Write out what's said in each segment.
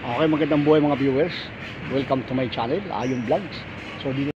Okay, magandang buhay mga viewers. Welcome to my channel, Ayong Vlogs. So dito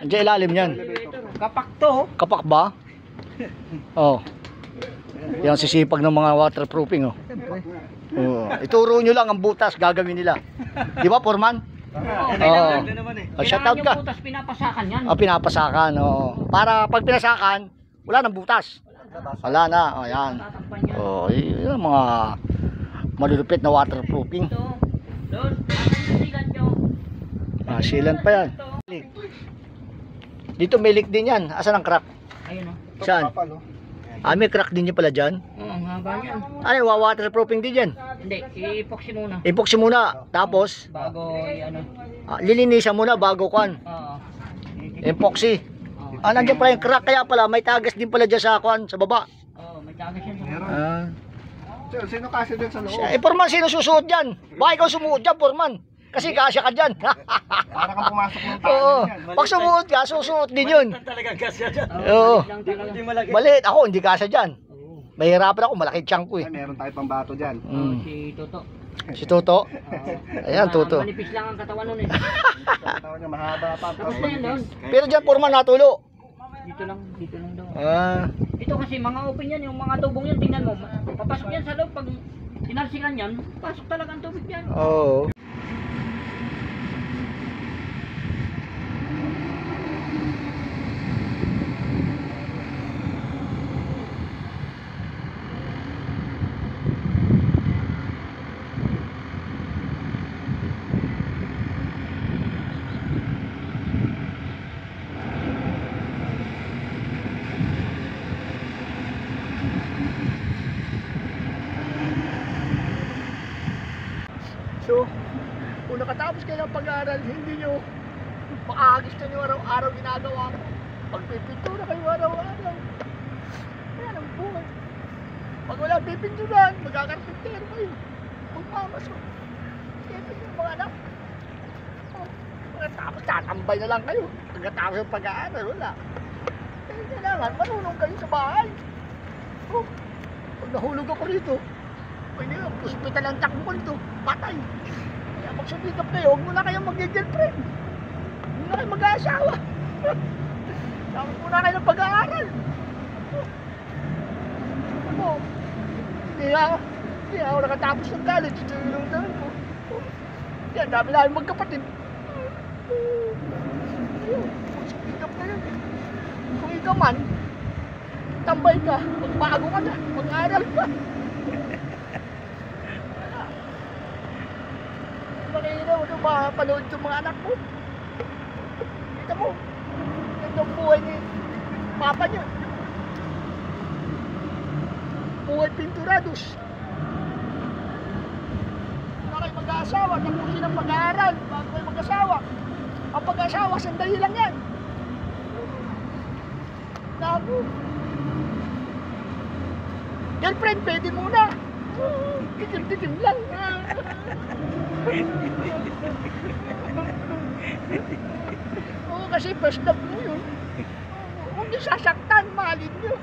Andiyan ilalim yan. Kapak to. Kapak ba? Oh. Yan sisipag ng mga waterproofing oh. Oh. Ituro nyo lang ang butas gagawin nila. Di ba, Foreman? Oo. Shout out ka. Yung butas pinapasakan yan. Oh, pinapasakan. Oh. Para pag pinasakan, wala nang butas. Wala na. Oh, yan. Oh, yun ang mga malulupit na waterproofing. Ah, sealant pa yan. Dito may leak din yan. Asan ang crack? Ayun oh. Saan? Ah, may crack din yan pala dyan. Oo, ang haba yan. Ano, waterproofing din yan. Hindi, i-epoxy muna. Epoxy muna. Tapos, Bago ano. lilinisan muna bago kwan. Oo. Epoxy. Ah, nandiyan pala yung crack. Kaya pala, may tagas din pala dyan sa kwan, sa baba. Oo, may tagas yan sa mga. Ah. Sino kasi dyan sa loob? Foreman, sino susuot dyan? Baka ikaw sumuot dyan, Foreman. Kasi kasya ka dyan. Para kang pumasok ng Oo. tayo yan. Pag sumuot ka, susuot din yun. Talagang kasya dyan. Oo. Hindi malaki. Maliit. Ako, hindi kasya dyan. Mahirapan ako, malaki tiyan ko eh. Ay, meron tayo pang bato dyan. Mm. Si Toto. Si Toto. Ayan, Toto. Manipis lang ang katawan nun eh. Tawag niya, mahaba pa. Tapos na yan doon. Pero dyan, Foreman, natulo. Dito lang daw. Ah. Ito kasi mga open yan, yung mga tubong yan, tingnan mo. Papasok yan sa loob, pag tinarsikan yan, pasok talaga ang tubig yan. Oo. So, kung nakatapos kayo ng pag-aaral, hindi nyo makakagusto nyo araw-araw ginagawa ko. Pagpipintura kayo araw-araw. Ayan ang buhay. Pag wala pipinturan, magkakarpintero kayo. Magmamas ko. Pipin yung mga anak. Oh, pagkatapos tatambay na lang kayo. Pagkatapos ng pag-aaral, wala. Eh, kailangan, marunong kayo sa bahay. Oh, pag nahulog ako rito, pwede nga, hospital ang takbo ko nito, patay. Kaya magsumikap kayo, huwag muna kayong mag-girlfriend. Huwag muna kayong mag-aasawa. Tapos muna kayo ng pag-aaral. Ano? Hindi ako nakatapos ng college. Ito yung dahil ko. Yan, dami namin magkapatid. Ayun, sikap na yun. Kung ikaw man, tambay ka, magbago ka na, mag-aaral ka. Makikita mo ito, mapanood itong mga anak mo. Kita mo, ganda ang buhay ni Papa niya. Buhay pinturados. Na kayo mag-aasawa, tapusin ang pag-aaral bago kayo mag-asawa. Ang pag-asawa, sandali lang yan. Naku. Girlfriend, pwede muna. Tikim-tikim lang. Oo, kasi first love mo yun. Huwag niyo sasaktan, mahalin niyo.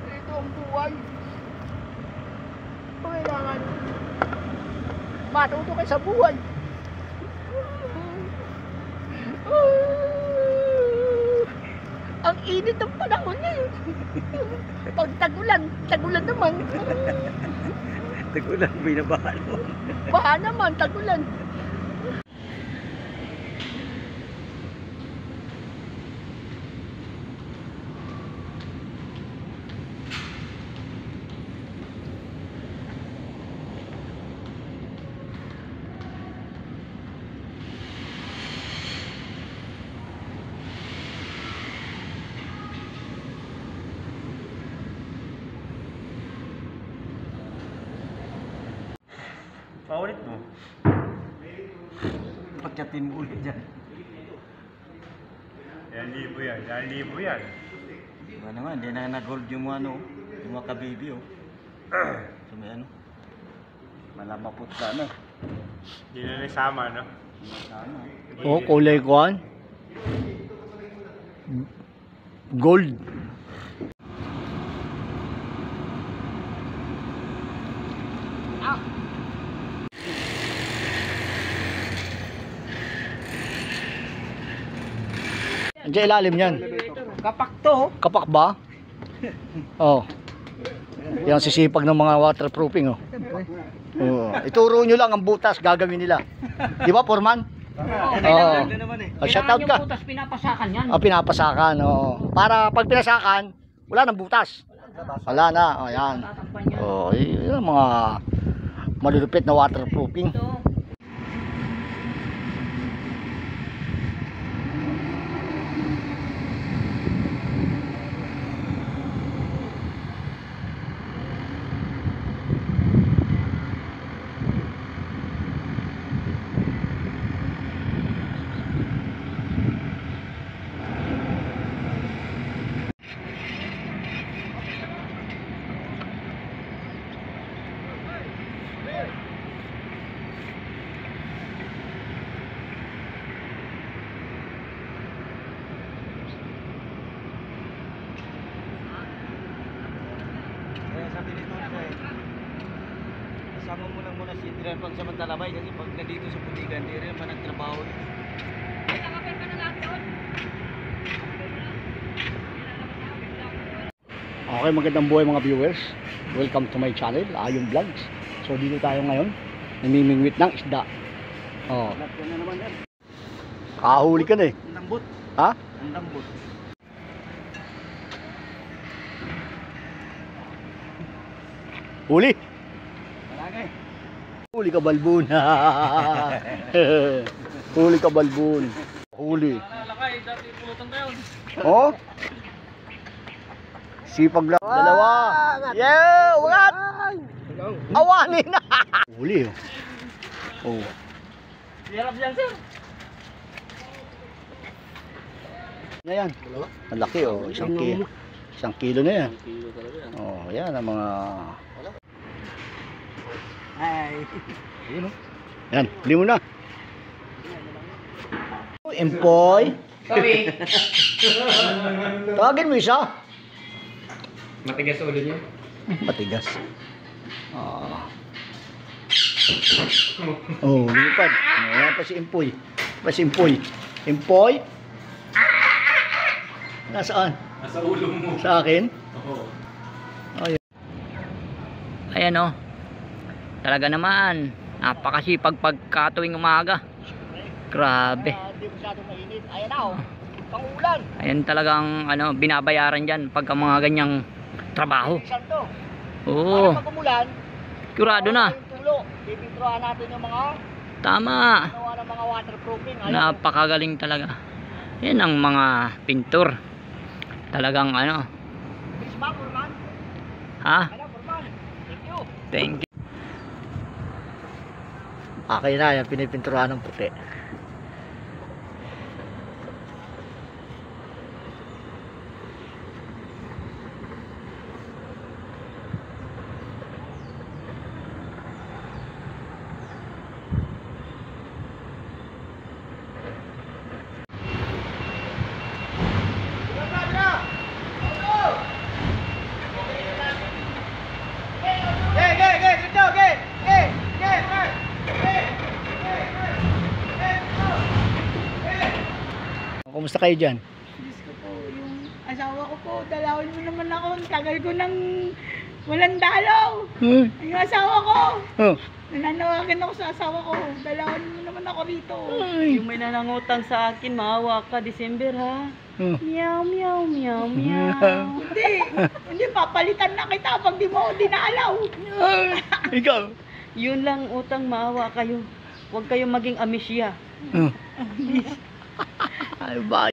Ito ang buhay. Kailangan matuto kayo sa buhay. Ang init ng panahon ngayon. Pag tagulan naman. Tagulan, binabahan mo. Baha naman, tagulan. Paulit mo. Pagkatin mo ulit dyan. 2,000 yan, 2,000 yan. Diba naman, hindi na nag-hold yung mga kabibi, oh. So may ano, malamapot ka, ano. Hindi na nasama, no? Sana. Oh, kulay kuan. Gold. Andiyan ilalim yan. Kapak to, Kapak ba? Oh. Yan sisipag ng mga waterproofing, oh. Oh. Ituro nyo lang ang butas gagawin nila. Di ba, Foreman? Oo. Oh, shout out ka. Yung butas pinapasakan yan. Oh, pinapasakan, oo. Para pag pinasakan, wala nang butas. Wala na, oh, yan. Tatakpan yan. Oh, yun ang mga malulupit na waterproofing. Ito. Sabi nito kasama mo lang muna si Adrian pang samantala bay kasi pag nandito sa Puligan, hindi rin naman nagtrabaho dito. Okay, magandang buhay mga viewers. Welcome to my channel, Ayon Vlogs. So dito tayo ngayon, namimingwit ng isda. Oh, Lahat ko na naman yan. kahuli ka na eh. Ang lambot. Ha? Ang lambot. Huli. Malagay. Huli ka balbon. Huli ka balbon. Huli. Lakay, dati pulutan tayo. Oh. Sipag lang. Dalawa. Yeah, ugat. Awani na. Huli. Oh. Hirap yan sir. Na yan. Ang laki oh. Isang kilo na yan. Kilo talaga yan. Oh, yan ang mga... Ay. Ayun oh. Yan, huli mo na. Empoy. Sorry. Tawagin mo isa. Matigas ulo niyo. Matigas. Ah. Oh, lipad. Ayan pa si Empoy. Empoy. Nasaan? Nasa ulo mo. Sa akin? Oo. Ayun. Ayan, oh. Talaga naman, napakasipag pagkatuwing umaga. Grabe. Hindi masyadong mainit. Ayan na oh. Pangulan. Ayan talagang ano, binabayaran dyan pagka mga ganyang trabaho. Isang to. Oo, Para pag umulan, kurado na. yung tulo. Pipinturohan natin yung mga Tama. ginawa ng mga waterproofing. Ayan. Napakagaling talaga. Yan ang mga pintor. Talagang ano. Chris ba, Furman? Ha? Ano, Furman? Thank you. Thank you. Okay na, yan pinipinturahan ng puti. Kumusta kayo dyan? Diyos ko po, yung asawa ko po, dalawin mo naman ako. Ang tagal ko nang walang dalaw. Hmm? Yung asawa ko, Oh. nananawagan ako sa asawa ko. Dalawin mo naman ako rito. Ay. Yung may nanangutang sa akin, maawa ka, December ha. Oh. Meow, meow, meow, meow. Hindi, papalitan na kita pag di mo ako dinalaw. Ay. Ikaw? Yun lang utang, maawa kayo. Huwag kayong maging amisya. Oh. Ay, ba?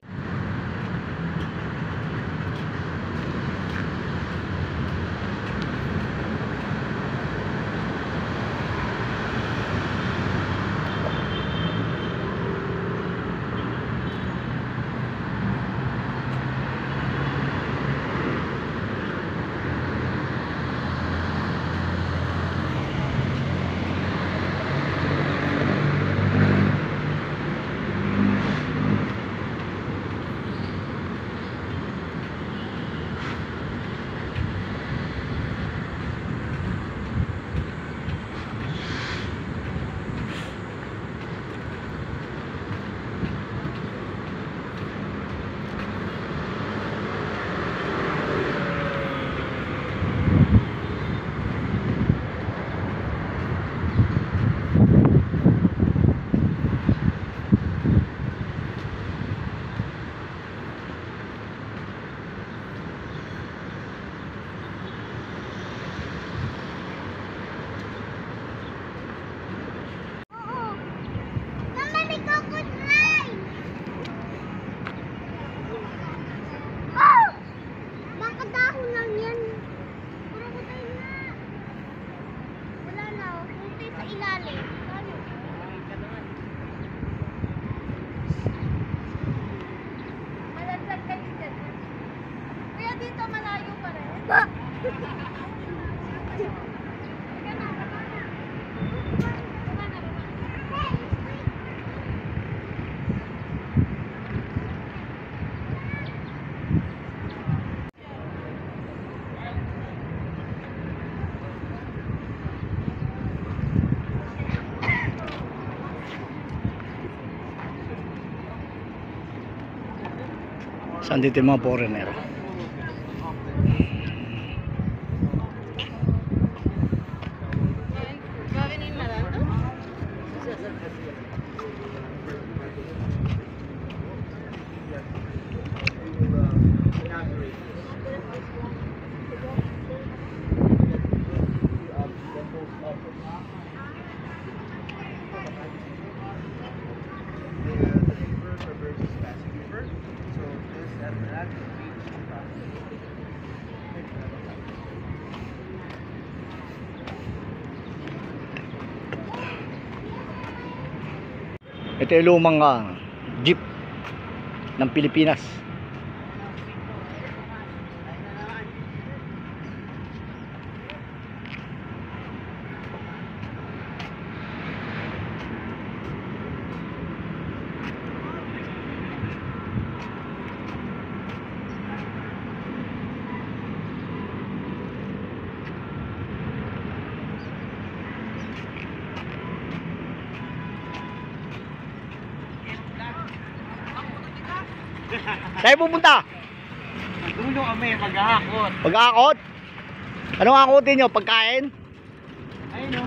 Saan dito yung mga foreigner? Ito yung lumang jeep ng Pilipinas. Saan pupunta? Dulo kami, maghahakot. Pag-aakot? Anong akutin nyo? Pagkain? Ayun o.